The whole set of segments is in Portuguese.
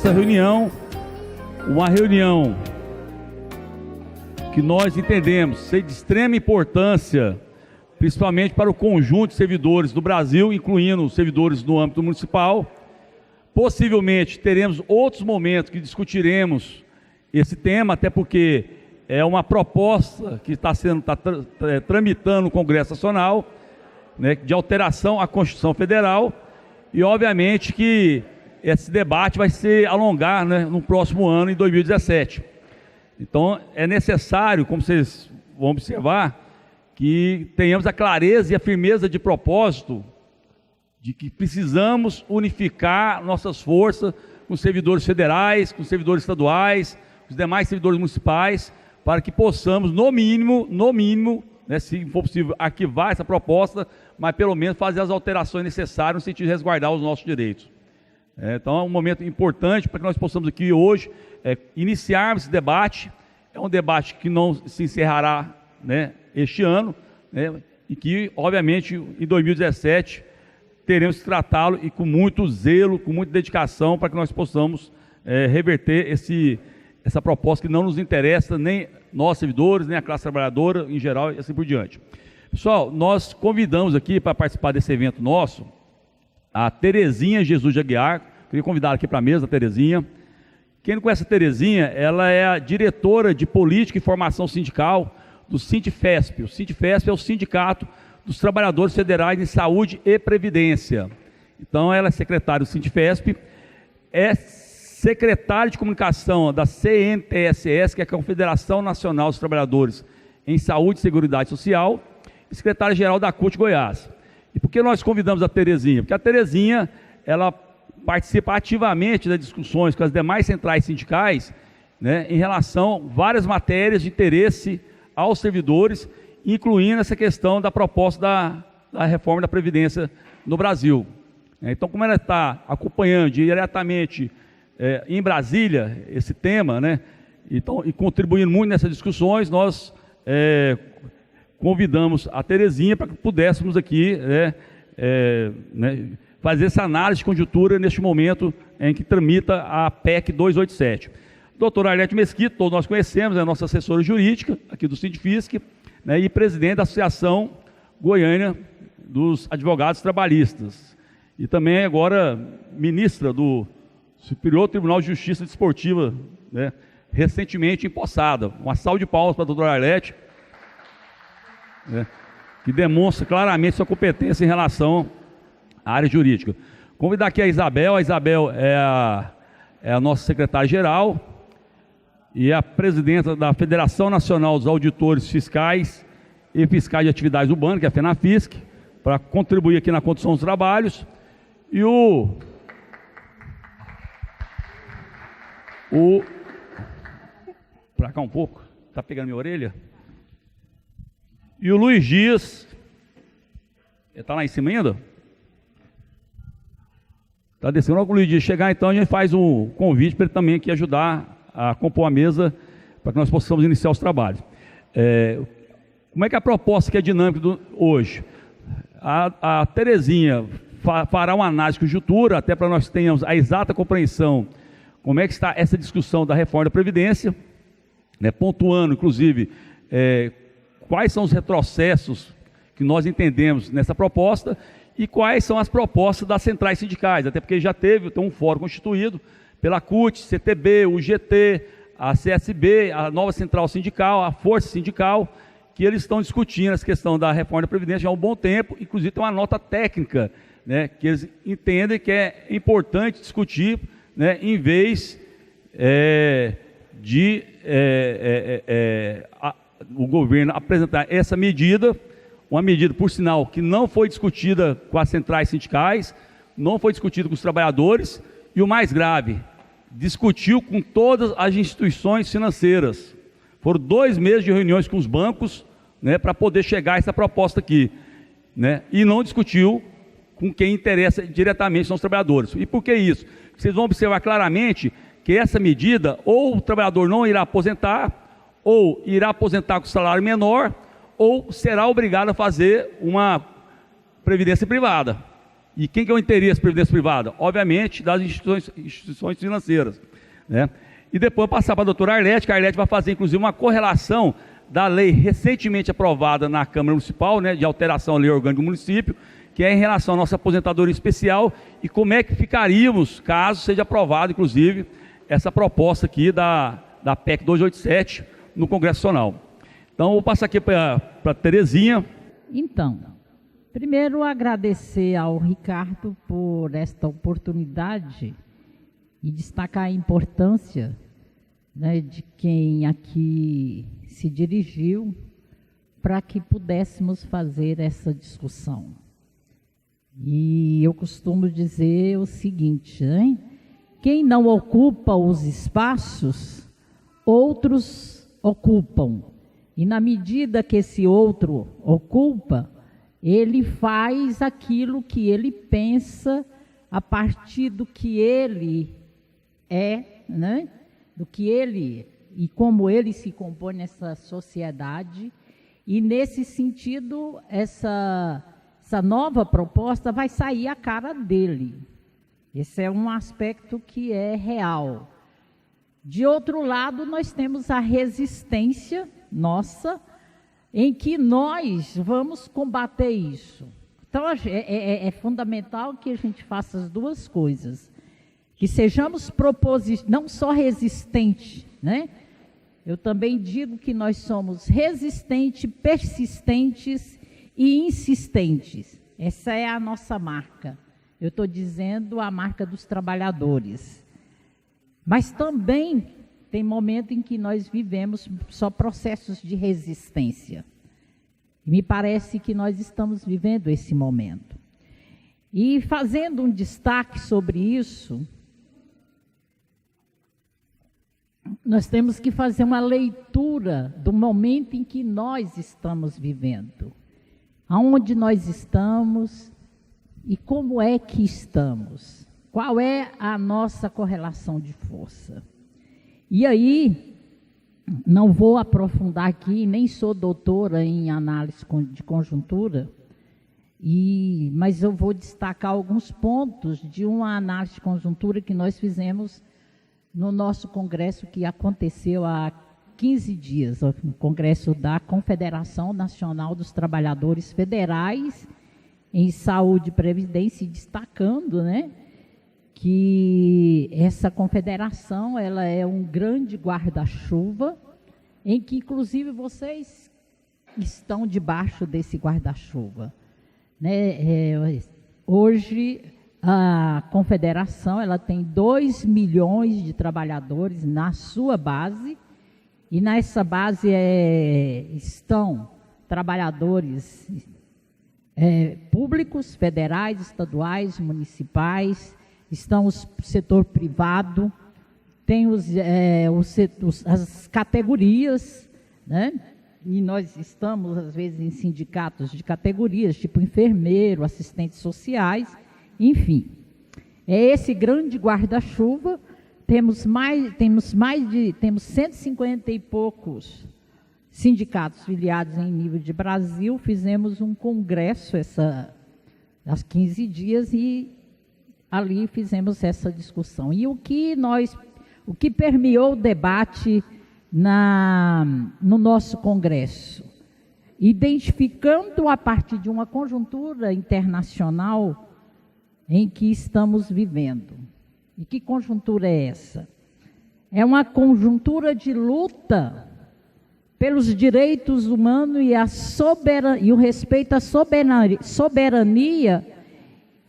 essa reunião, uma reunião que nós entendemos ser de extrema importância, principalmente para o conjunto de servidores do Brasil, incluindo os servidores no âmbito municipal. Possivelmente teremos outros momentos que discutiremos esse tema, até porque é uma proposta que está tramitando no Congresso Nacional, né, de alteração à Constituição Federal, e obviamente que esse debate vai se alongar, né, no próximo ano, em 2017. Então é necessário, como vocês vão observar, que tenhamos a clareza e a firmeza de propósito de que precisamos unificar nossas forças com os servidores federais, com os servidores estaduais, com os demais servidores municipais, para que possamos, no mínimo, né, se for possível, arquivar essa proposta, mas pelo menos fazer as alterações necessárias no sentido de resguardar os nossos direitos. Então é um momento importante para que nós possamos aqui hoje iniciarmos esse debate. É um debate que não se encerrará, né, este ano, né, e que, obviamente, em 2017 teremos que tratá-lo e com muito zelo, com muita dedicação, para que nós possamos reverter essa proposta que não nos interessa, nem nós servidores, nem a classe trabalhadora em geral e assim por diante. Pessoal, nós convidamos aqui para participar desse evento nosso a Terezinha Jesus de Aguiar. Queria convidar aqui para a mesa a Terezinha. Quem não conhece a Terezinha, ela é a diretora de Política e Formação Sindical do Sindifesp. O Sindifesp é o Sindicato dos Trabalhadores Federais em Saúde e Previdência. Então ela é secretária do Sindifesp, é secretária de comunicação da CNTSS, que é a Confederação Nacional dos Trabalhadores em Saúde e Seguridade Social, e secretária-geral da CUT Goiás. E por que nós convidamos a Terezinha? Porque a Terezinha, ela participa ativamente das discussões com as demais centrais sindicais, né, em relação a várias matérias de interesse aos servidores, incluindo essa questão da proposta da reforma da Previdência no Brasil. Então, como ela está acompanhando diretamente em Brasília esse tema, né, então, e contribuindo muito nessas discussões, nós convidamos a Terezinha para que pudéssemos aqui fazer essa análise de conjuntura neste momento em que tramita a PEC 287. Doutora Arlete Mesquita, todos nós conhecemos, é a nossa assessora jurídica aqui do Sindifisc, né, e presidente da Associação Goiânia dos Advogados Trabalhistas. E também agora ministra do Superior Tribunal de Justiça Desportiva, né, recentemente empossada. Uma salva de palmas para a doutora Arlete, né, que demonstra claramente sua competência em relação à área jurídica. Convidar aqui a Isabel é a nossa secretária-geral e a presidenta da Federação Nacional dos Auditores Fiscais e Fiscais de Atividades Urbanas, que é a FENAFISC, para contribuir aqui na condução dos trabalhos. E para cá um pouco, está pegando minha orelha? E o Luiz Dias, ele está lá em cima ainda? Está descendo. Logo o Luiz Dias chegar, então a gente faz um convite para ele também aqui ajudar a compor a mesa, para que nós possamos iniciar os trabalhos. Como é que é a proposta que é dinâmica hoje? A Terezinha fará uma análise de conjuntura, até para nós tenhamos a exata compreensão como é que está essa discussão da reforma da Previdência, né, pontuando, inclusive, quais são os retrocessos que nós entendemos nessa proposta e quais são as propostas das centrais sindicais, até porque já tem um fórum constituído pela CUT, CTB, UGT, a CSB, a nova central sindical, a força sindical, que eles estão discutindo essa questão da reforma da Previdência já há um bom tempo, inclusive tem uma nota técnica, né, que eles entendem que é importante discutir, né, em vez de o governo apresentar essa medida, uma medida, por sinal, que não foi discutida com as centrais sindicais, não foi discutida com os trabalhadores, e o mais grave, discutiu com todas as instituições financeiras. Foram 2 meses de reuniões com os bancos, né, para poder chegar a essa proposta aqui, né, e não discutiu com quem interessa diretamente são os trabalhadores. E por que isso? Vocês vão observar claramente que essa medida, ou o trabalhador não irá aposentar, ou irá aposentar com salário menor, ou será obrigado a fazer uma previdência privada. E quem que é o interesse da previdência privada? Obviamente, das instituições financeiras, né? E depois passar para a doutora Arlete, que a Arlete vai fazer, inclusive, uma correlação da lei recentemente aprovada na Câmara Municipal, né, de alteração à lei orgânica do município, que é em relação à nossa aposentadoria especial e como é que ficaríamos caso seja aprovada, inclusive, essa proposta aqui da PEC 287 no Congresso Nacional. Então, vou passar aqui para a Terezinha. Então, primeiro agradecer ao Ricardo por esta oportunidade e destacar a importância, né, de quem aqui se dirigiu para que pudéssemos fazer essa discussão. E eu costumo dizer o seguinte, né? Quem não ocupa os espaços, outros ocupam. E na medida que esse outro ocupa, ele faz aquilo que ele pensa a partir do que ele é, né? Do que ele e como ele se compõe nessa sociedade. E nesse sentido, essa nova proposta vai sair a cara dele. Esse é um aspecto que é real. De outro lado, nós temos a resistência nossa, em que nós vamos combater isso. Então, é fundamental que a gente faça as duas coisas. Que sejamos não só resistentes, né? Eu também digo que nós somos resistentes, persistentes e insistentes. Essa é a nossa marca. Eu estou dizendo a marca dos trabalhadores. Mas também tem momento em que nós vivemos só processos de resistência. E me parece que nós estamos vivendo esse momento. E fazendo um destaque sobre isso, nós temos que fazer uma leitura do momento em que nós estamos vivendo. Aonde nós estamos e como é que estamos. Qual é a nossa correlação de força? E aí, não vou aprofundar aqui, nem sou doutora em análise de conjuntura, mas eu vou destacar alguns pontos de uma análise de conjuntura que nós fizemos no nosso congresso que aconteceu há 15 dias, o congresso da Confederação Nacional dos Trabalhadores Federais em Saúde e Previdência, destacando, né, que essa confederação ela é um grande guarda-chuva, em que inclusive vocês estão debaixo desse guarda-chuva, né? Hoje a confederação ela tem 2 milhões de trabalhadores na sua base, e nessa base estão trabalhadores públicos, federais, estaduais, municipais, estão o setor privado, tem as categorias, né? E nós estamos, às vezes, em sindicatos de categorias, tipo enfermeiro, assistentes sociais, enfim. É esse grande guarda-chuva. Temos 150 e poucos sindicatos filiados em nível de Brasil. Fizemos um congresso há 15 dias e ali fizemos essa discussão. E o que permeou o debate no nosso congresso? Identificando a partir de uma conjuntura internacional em que estamos vivendo. E que conjuntura é essa? É uma conjuntura de luta pelos direitos humanos e o respeito à soberania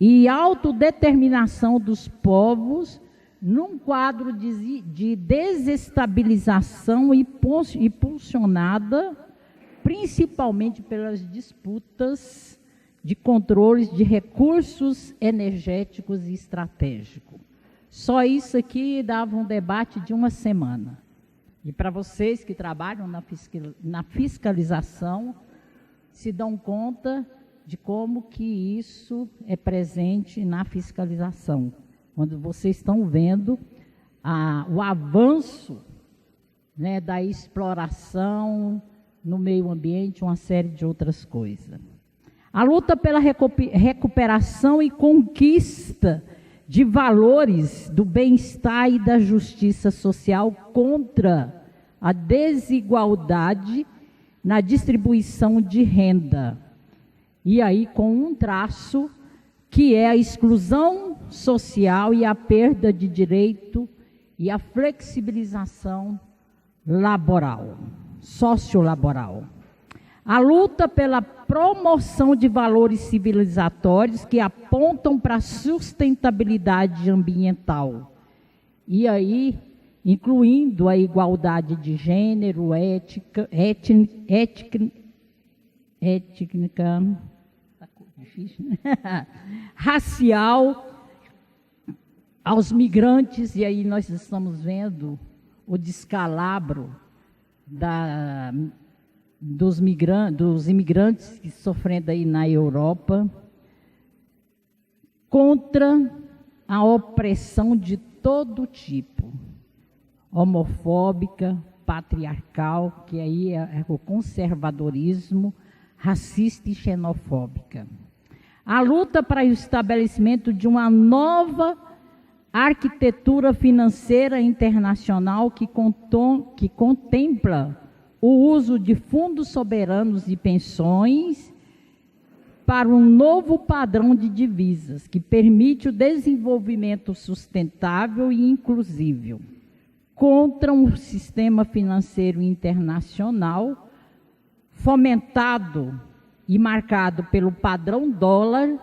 e autodeterminação dos povos num quadro de desestabilização impulsionada principalmente pelas disputas de controles de recursos energéticos e estratégicos. Só isso aqui dava um debate de uma semana. E para vocês que trabalham na fiscalização, se dão conta de como que isso é presente na fiscalização. Quando vocês estão vendo o avanço, né, da exploração no meio ambiente, uma série de outras coisas. A luta pela recuperação e conquista de valores do bem-estar e da justiça social contra a desigualdade na distribuição de renda. E aí com um traço que é a exclusão social e a perda de direito e a flexibilização laboral, sociolaboral. A luta pela promoção de valores civilizatórios que apontam para a sustentabilidade ambiental. E aí, incluindo a igualdade de gênero, étnica, racial, aos migrantes, e aí nós estamos vendo o descalabro dos imigrantes que sofrendo aí na Europa, contra a opressão de todo tipo, homofóbica, patriarcal, que aí é o conservadorismo, racista e xenofóbica. A luta para o estabelecimento de uma nova arquitetura financeira internacional que contempla o uso de fundos soberanos de pensões para um novo padrão de divisas que permite o desenvolvimento sustentável e inclusivo, contra um sistema financeiro internacional fomentado e marcado pelo padrão dólar,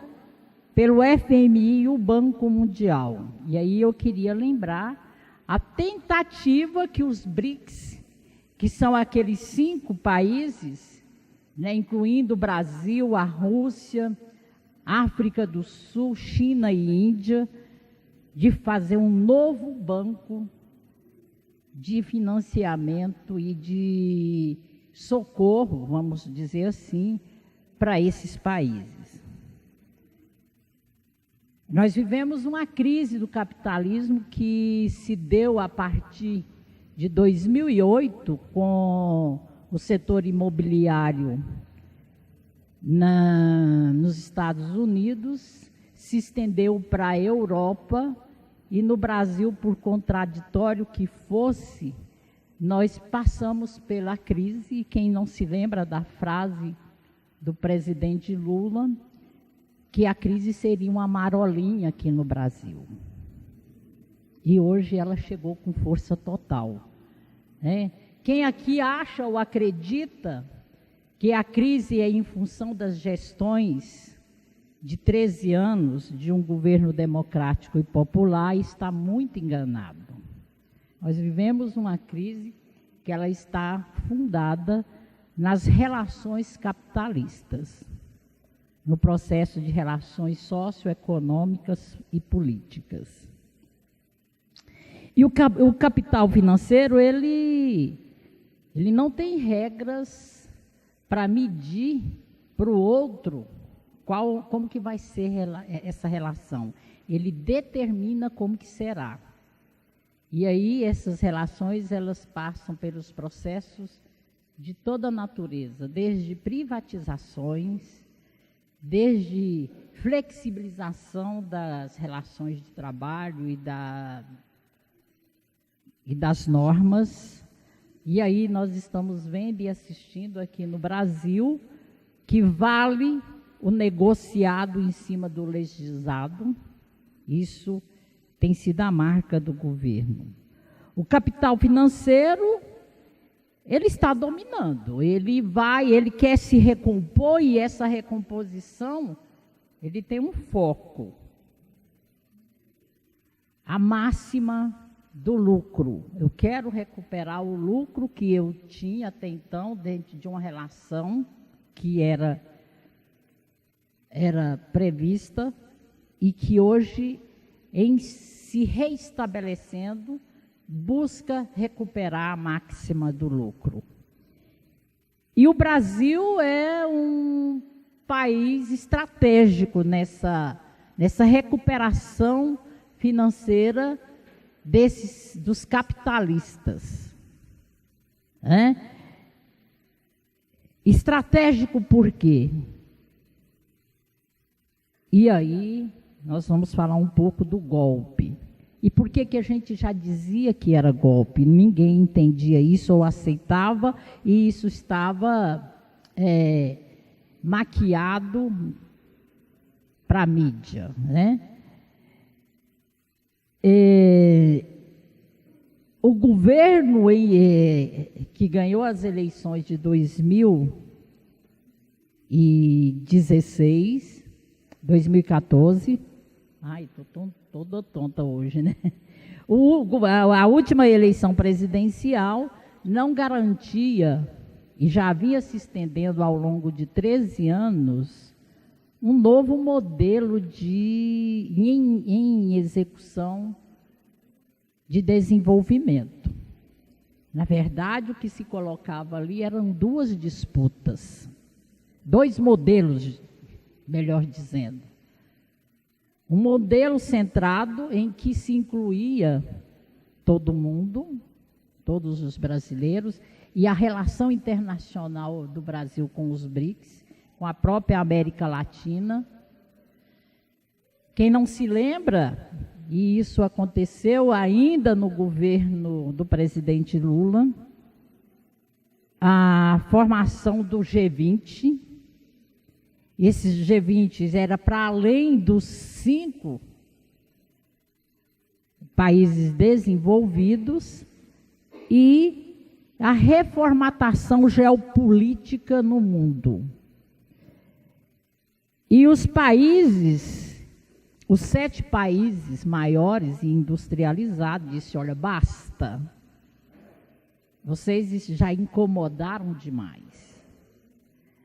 pelo FMI e o Banco Mundial. E aí eu queria lembrar a tentativa que os BRICS, que são aqueles 5 países, né, incluindo o Brasil, a Rússia, África do Sul, China e Índia, de fazer um novo banco de financiamento e de socorro, vamos dizer assim, para esses países. Nós vivemos uma crise do capitalismo que se deu a partir de 2008, com o setor imobiliário nos Estados Unidos, se estendeu para a Europa e no Brasil, por contraditório que fosse, nós passamos pela crise, e quem não se lembra da frase do presidente Lula, que a crise seria uma marolinha aqui no Brasil. E hoje ela chegou com força total. Quem aqui acha ou acredita que a crise é em função das gestões de 13 anos de um governo democrático e popular está muito enganado. Nós vivemos uma crise que ela está fundada nas relações capitalistas, no processo de relações socioeconômicas e políticas. E o capital financeiro, ele não tem regras para medir para o outro como que vai ser essa relação. Ele determina como que será. E aí essas relações, elas passam pelos processos de toda a natureza, desde privatizações, desde flexibilização das relações de trabalho e das normas. E aí nós estamos vendo e assistindo aqui no Brasil que vale o negociado em cima do legislado. Isso tem sido a marca do governo. O capital financeiro, ele está dominando, ele quer se recompor, e essa recomposição, ele tem um foco. A máxima do lucro. Eu quero recuperar o lucro que eu tinha até então dentro de uma relação que era prevista e que hoje, em se reestabelecendo, busca recuperar a máxima do lucro. E o Brasil é um país estratégico nessa recuperação financeira dos capitalistas. Estratégico por quê? E aí nós vamos falar um pouco do golpe. E por que a gente já dizia que era golpe? Ninguém entendia isso ou aceitava, e isso estava maquiado para a mídia, né? O governo que ganhou as eleições de 2016, 2014, ai, estou toda tonta hoje, né? A última eleição presidencial não garantia, e já vinha se estendendo ao longo de 13 anos, um novo modelo em execução de desenvolvimento. Na verdade, o que se colocava ali eram duas disputas, dois modelos, melhor dizendo. Um modelo centrado em que se incluía todo mundo, todos os brasileiros, e a relação internacional do Brasil com os BRICS, com a própria América Latina. Quem não se lembra, e isso aconteceu ainda no governo do presidente Lula, a formação do G20. Esses G20 era para além dos 5 países desenvolvidos, e a reformatação geopolítica no mundo. E os países, os 7 países maiores e industrializados, disse, olha, basta. Vocês já incomodaram demais.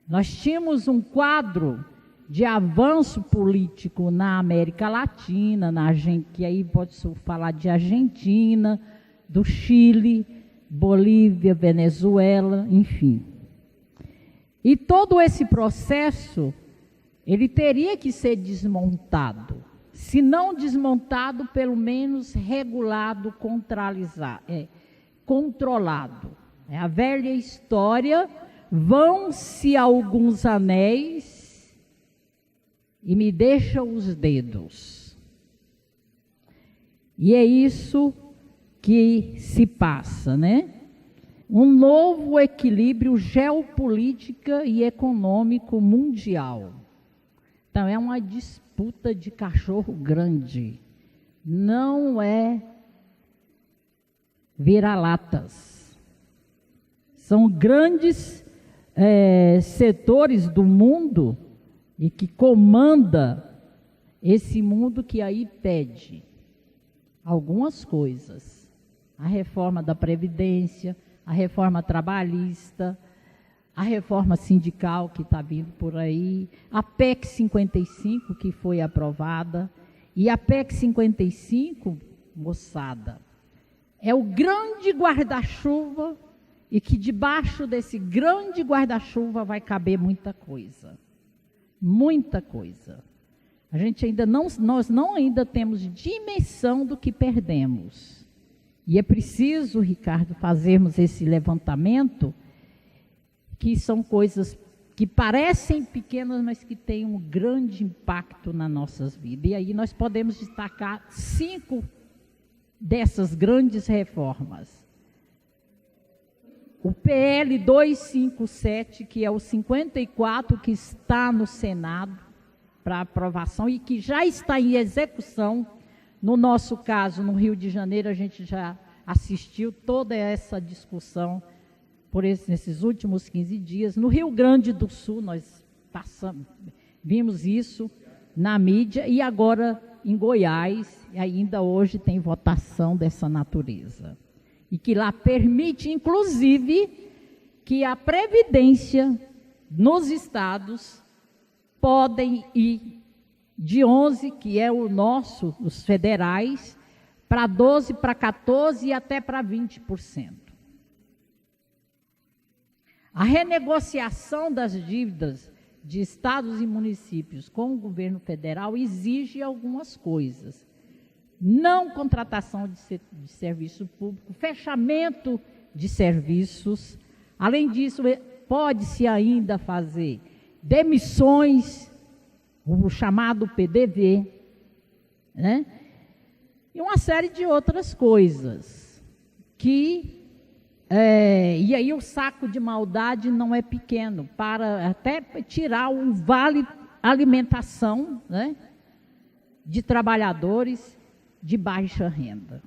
Nós tínhamos um quadro de avanço político na América Latina, que aí pode falar de Argentina, do Chile, Bolívia, Venezuela, enfim. E todo esse processo, ele teria que ser desmontado. Se não desmontado, pelo menos regulado, controlado. É a velha história, vão-se alguns anéis e me deixam os dedos. E é isso que se passa, né? Um novo equilíbrio geopolítico e econômico mundial. Então, é uma disputa de cachorro grande. Não é vira-latas. São grandes setores do mundo e que comanda esse mundo que aí pede algumas coisas. A reforma da Previdência, a reforma trabalhista, a reforma sindical que está vindo por aí, a PEC 55 que foi aprovada, e a PEC 55, moçada, é o grande guarda-chuva, e que debaixo desse grande guarda-chuva vai caber muita coisa. Muita coisa. A gente nós não ainda temos dimensão do que perdemos. E é preciso, Ricardo, fazermos esse levantamento, que são coisas que parecem pequenas, mas que têm um grande impacto nas nossas vidas. E aí nós podemos destacar 5 dessas grandes reformas. O PL 257, que é o 54, que está no Senado para aprovação e que já está em execução. No nosso caso, no Rio de Janeiro, a gente já assistiu toda essa discussão nesses últimos 15 dias. No Rio Grande do Sul, nós vimos isso na mídia, e agora em Goiás, ainda hoje tem votação dessa natureza. E que lá permite, inclusive, que a Previdência nos estados podem ir de 11, que é o nosso, os federais, para 12, para 14 e até para 20%. A renegociação das dívidas de estados e municípios com o governo federal exige algumas coisas. Não contratação de serviço público, fechamento de serviços. Além disso, pode-se ainda fazer demissões o chamado PDV, né? E uma série de outras coisas e aí o saco de maldade não é pequeno, para até tirar o vale alimentação, né, de trabalhadores de baixa renda.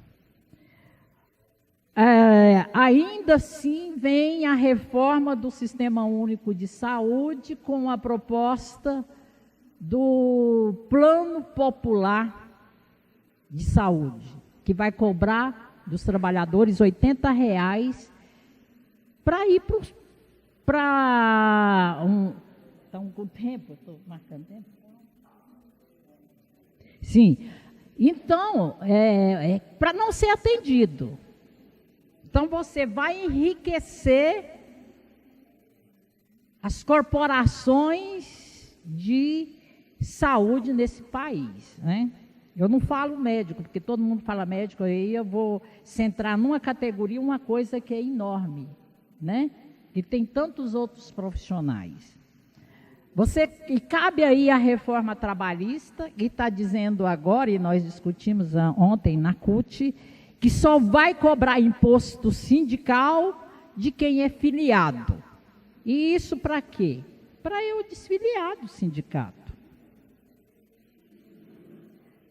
Ainda assim, vem a reforma do Sistema Único de Saúde com a proposta do Plano Popular de Saúde, que vai cobrar dos trabalhadores R$80 para ir para Estão com tempo? Estou marcando tempo? Sim. Então, para não ser atendido. Então, você vai enriquecer as corporações de saúde nesse país, né? Eu não falo médico, porque todo mundo fala médico, aí eu vou centrar numa categoria, uma coisa que é enorme, né? E tem tantos outros profissionais. E cabe aí a reforma trabalhista, que está dizendo agora, e nós discutimos ontem na CUT, que só vai cobrar imposto sindical de quem é filiado. E isso para quê? Para eu desfiliar do sindicato.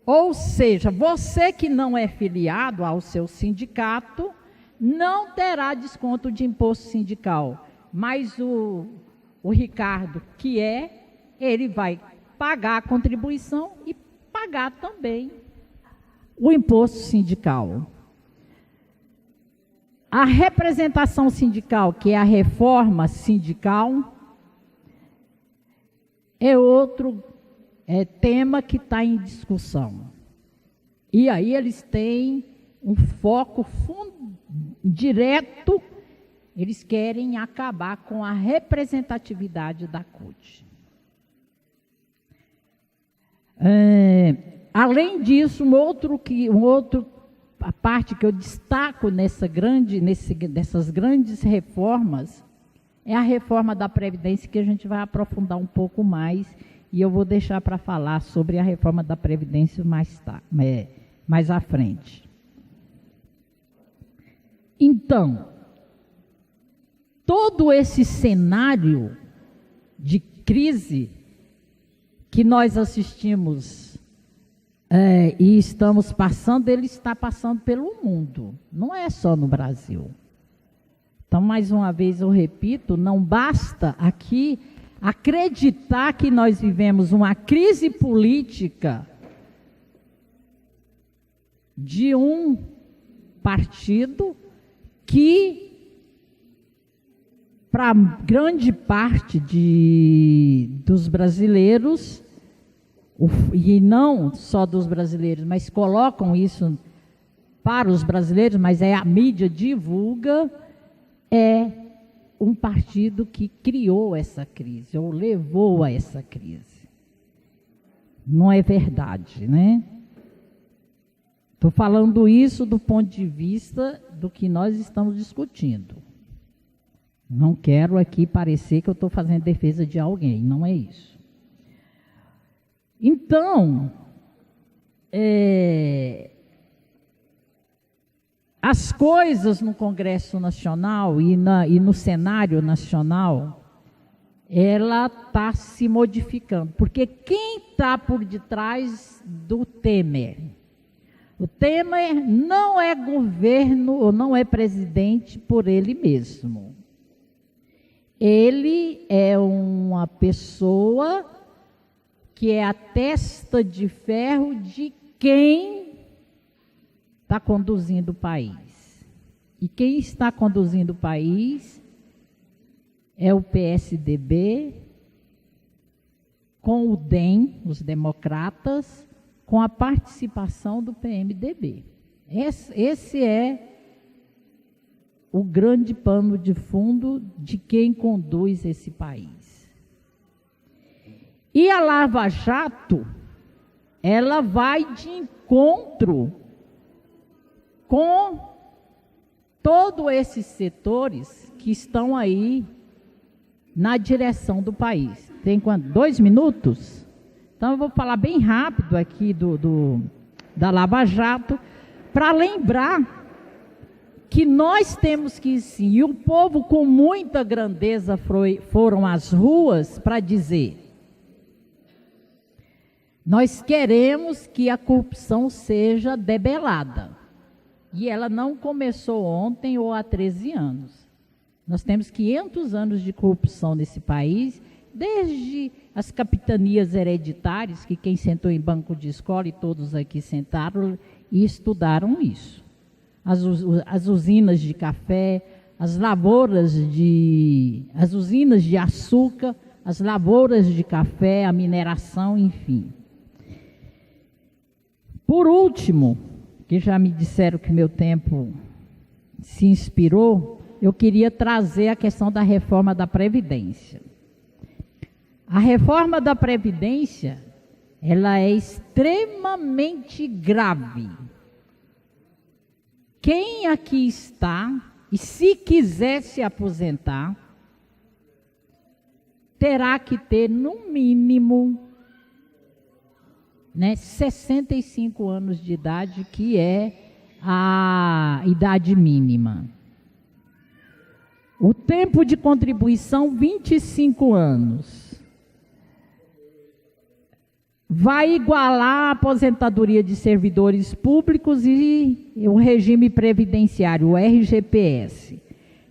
Ou seja, você que não é filiado ao seu sindicato, não terá desconto de imposto sindical. Mas o Ricardo, ele vai pagar a contribuição e pagar também o imposto sindical. A representação sindical, que é a reforma sindical, é outro tema que está em discussão. E aí eles têm um foco direto, eles querem acabar com a representatividade da CUT. Além disso, a parte que eu destaco dessas grandes reformas é a reforma da Previdência, que a gente vai aprofundar um pouco mais, e eu vou deixar para falar sobre a reforma da Previdência mais à frente. Então, todo esse cenário de crise que nós assistimos e estamos passando, ele está passando pelo mundo, não é só no Brasil. Então, mais uma vez eu repito, não basta aqui acreditar que nós vivemos uma crise política de um partido que, para grande parte dos brasileiros, e não só dos brasileiros, mas colocam isso para os brasileiros, mas a mídia divulga, é um partido que criou essa crise, ou levou a essa crise. Não é verdade, né? Estou falando isso do ponto de vista do que nós estamos discutindo. Não quero aqui parecer que eu estou fazendo defesa de alguém, não é isso. Então, as coisas no Congresso Nacional e no cenário nacional, ela está se modificando. Porque quem está por detrás do Temer? O Temer não é governo ou não é presidente por ele mesmo. Ele é uma pessoa que é a testa de ferro de quem está conduzindo o país. E quem está conduzindo o país é o PSDB, com o DEM, os democratas, com a participação do PMDB. Esse é o grande pano de fundo de quem conduz esse país. E a Lava Jato, ela vai de encontro com todos esses setores que estão aí na direção do país. Tem quanto? 2 minutos? Então, Então, eu vou falar bem rápido aqui da Lava Jato, para lembrar que nós temos que sim, e o povo com muita grandeza foram às ruas para dizer: nós queremos que a corrupção seja debelada. E ela não começou ontem ou há 13 anos. Nós temos 500 anos de corrupção nesse país, desde as capitanias hereditárias, que quem sentou em banco de escola, e todos aqui sentaram e estudaram isso. As usinas de café, as usinas de açúcar, as lavouras de café, a mineração, enfim. Por último, que já me disseram que meu tempo se inspirou, eu queria trazer a questão da reforma da Previdência. A reforma da Previdência, ela é extremamente grave. Quem aqui está, e se quiser se aposentar, terá que ter, no mínimo, 65 anos de idade, que é a idade mínima. O tempo de contribuição, 25 anos. Vai igualar a aposentadoria de servidores públicos e o regime previdenciário, o RGPS.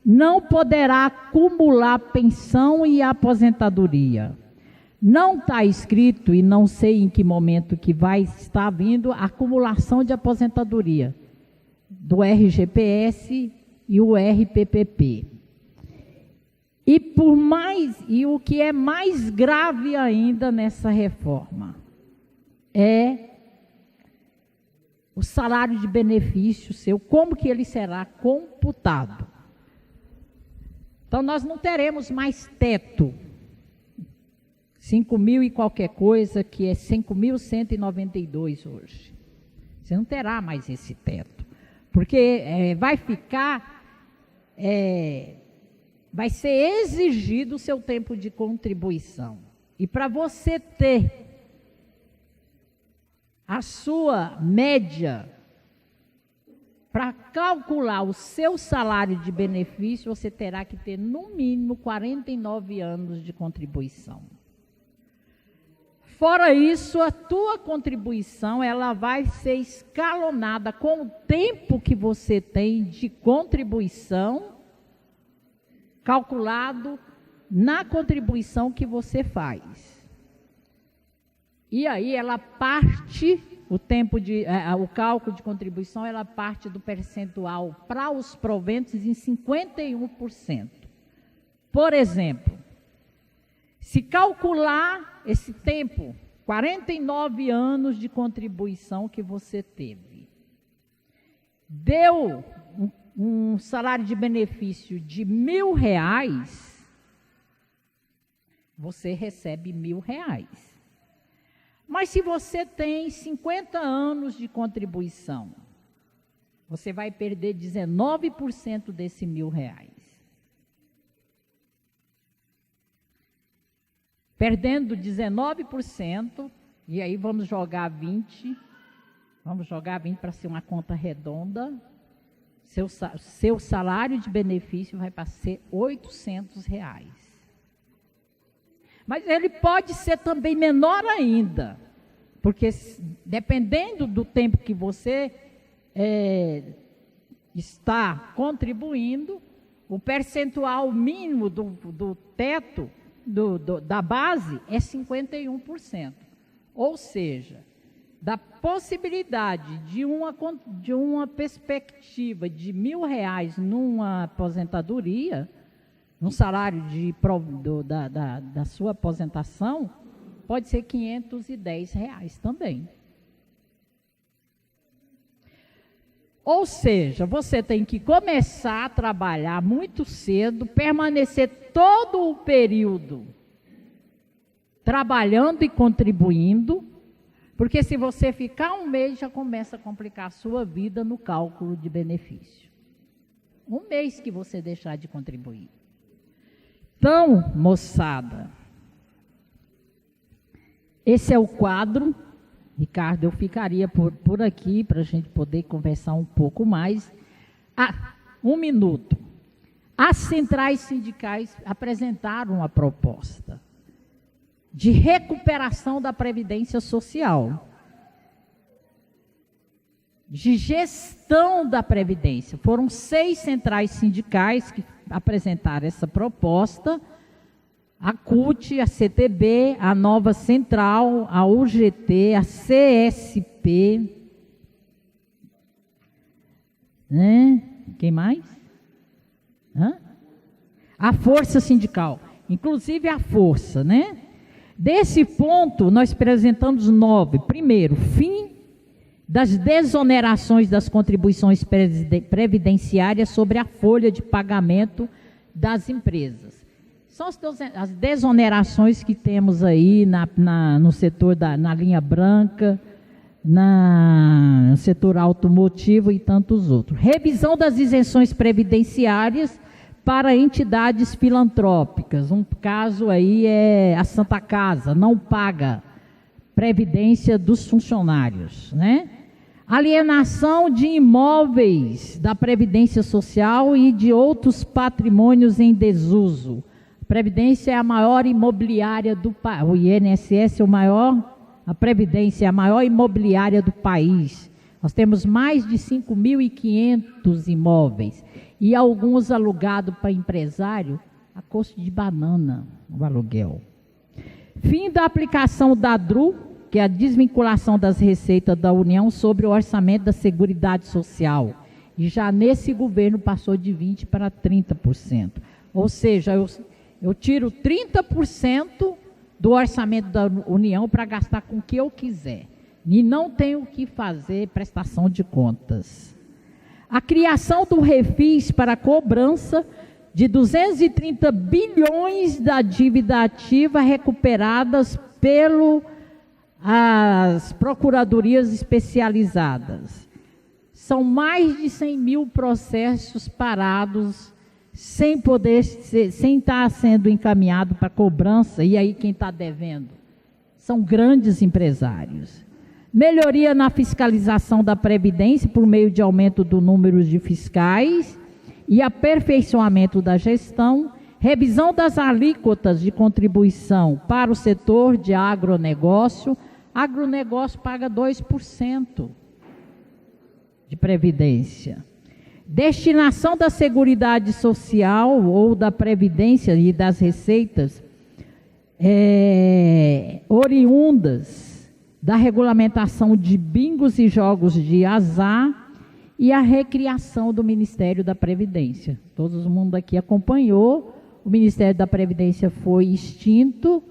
Não poderá acumular pensão e aposentadoria. Não está escrito, e não sei em que momento que vai estar vindo, a acumulação de aposentadoria do RGPS e o RPPP. E o que é mais grave ainda nessa reforma é o salário de benefício seu, como que ele será computado. Então, nós não teremos mais teto, 5 mil e qualquer coisa, que é 5.192 hoje. Você não terá mais esse teto, porque vai ser exigido o seu tempo de contribuição. E para você ter a sua média, para calcular o seu salário de benefício, você terá que ter, no mínimo, 49 anos de contribuição. Fora isso, a tua contribuição, ela vai ser escalonada com o tempo que você tem de contribuição, calculado na contribuição que você faz. E aí ela parte, o cálculo de contribuição, ela parte do percentual para os proventos em 51%. Por exemplo, se calcular esse tempo, 49 anos de contribuição que você teve, deu um salário de benefício de R$1.000, você recebe R$1.000. Mas se você tem 50 anos de contribuição, você vai perder 19% desse R$1.000. Perdendo 19%, e aí vamos jogar 20 para ser uma conta redonda, seu salário de benefício vai para ser R$800. Mas ele pode ser também menor ainda, porque dependendo do tempo que você está contribuindo, o percentual mínimo do teto, da base, é 51%. Ou seja, da possibilidade de uma perspectiva de R$1.000 numa aposentadoria, no salário da sua aposentação, pode ser R$510 também. Ou seja, você tem que começar a trabalhar muito cedo, permanecer todo o período trabalhando e contribuindo, porque se você ficar um mês, já começa a complicar a sua vida no cálculo de benefício. Um mês que você deixar de contribuir. Então, moçada, Esse é o quadro. Ricardo, eu ficaria por aqui para a gente poder conversar um pouco mais. Um minuto. As centrais sindicais apresentaram uma proposta de recuperação da Previdência Social, de gestão da Previdência. Foram 6 centrais sindicais que apresentaram essa proposta: a CUT, a CTB, a Nova Central, a UGT, a CSP, né? Quem mais? A Força Sindical, inclusive a Força, né? Desse ponto, nós apresentamos 9. Primeiro, fim das desonerações das contribuições previdenciárias sobre a folha de pagamento das empresas. São as desonerações que temos aí no setor na linha branca, no setor automotivo e tantos outros. Revisão das isenções previdenciárias para entidades filantrópicas. Um caso aí é a Santa Casa, não paga previdência dos funcionários, né? Alienação de imóveis da Previdência Social e de outros patrimônios em desuso. A Previdência é a maior imobiliária do país. O INSS é a Previdência é a maior imobiliária do país. Nós temos mais de 5.500 imóveis e alguns alugados para empresário a custo de banana, o aluguel. Fim da aplicação da DRU, que é a desvinculação das receitas da União sobre o orçamento da Seguridade Social. E já nesse governo passou de 20% para 30%. Ou seja, eu tiro 30% do orçamento da União para gastar com o que eu quiser. E não tenho que fazer prestação de contas. A criação do refis para cobrança de 230 bilhões da dívida ativa recuperadas pelas procuradorias especializadas. São mais de 100 mil processos parados, sem estar sendo encaminhado para cobrança. E aí quem está devendo? São grandes empresários. Melhoria na fiscalização da Previdência por meio de aumento do número de fiscais e aperfeiçoamento da gestão. Revisão das alíquotas de contribuição para o setor de agronegócio. Agronegócio paga 2% de Previdência. Destinação da Seguridade Social ou da Previdência e das receitas oriundas da regulamentação de bingos e jogos de azar e a recriação do Ministério da Previdência. Todo mundo aqui acompanhou, o Ministério da Previdência foi extinto,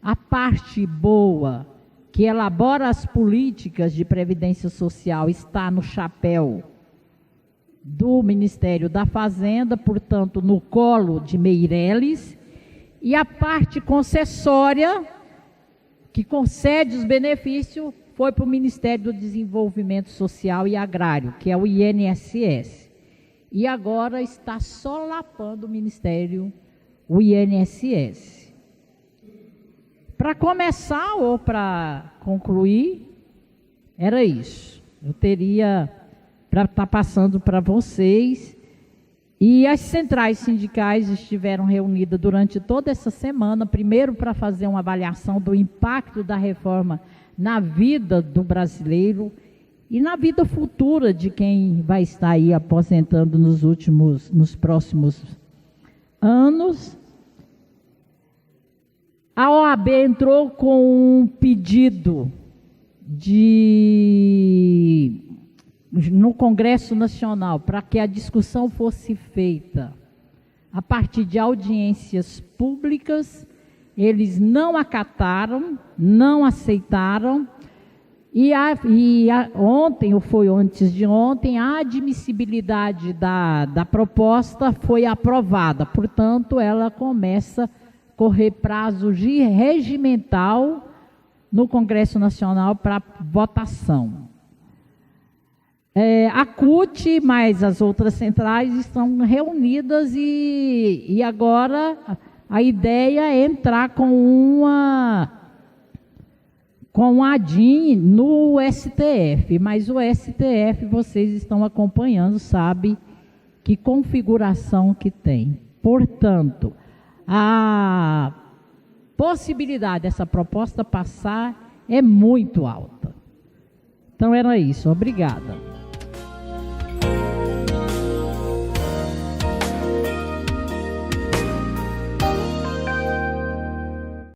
a parte boa, que elabora as políticas de previdência social, está no chapéu do Ministério da Fazenda, portanto, no colo de Meirelles, e a parte concessória, que concede os benefícios, foi para o Ministério do Desenvolvimento Social e Agrário, que é o INSS. E agora está solapando o INSS. Para começar ou para concluir, era isso. Eu teria para estar passando para vocês. E as centrais sindicais estiveram reunidas durante toda essa semana, primeiro para fazer uma avaliação do impacto da reforma na vida do brasileiro e na vida futura de quem vai estar aí aposentando nos próximos anos. A OAB entrou com um pedido no Congresso Nacional para que a discussão fosse feita a partir de audiências públicas. Eles não acataram, não aceitaram, ontem, ou foi antes de ontem, a admissibilidade da proposta foi aprovada. Portanto, ela começa a correr prazo de regimental no Congresso Nacional para votação. A CUT, mais as outras centrais, estão reunidas e agora a ideia é entrar com com a DIN no STF, mas o STF vocês estão acompanhando, sabe que configuração que tem. Portanto, a possibilidade dessa proposta passar é muito alta. Então era isso, obrigada.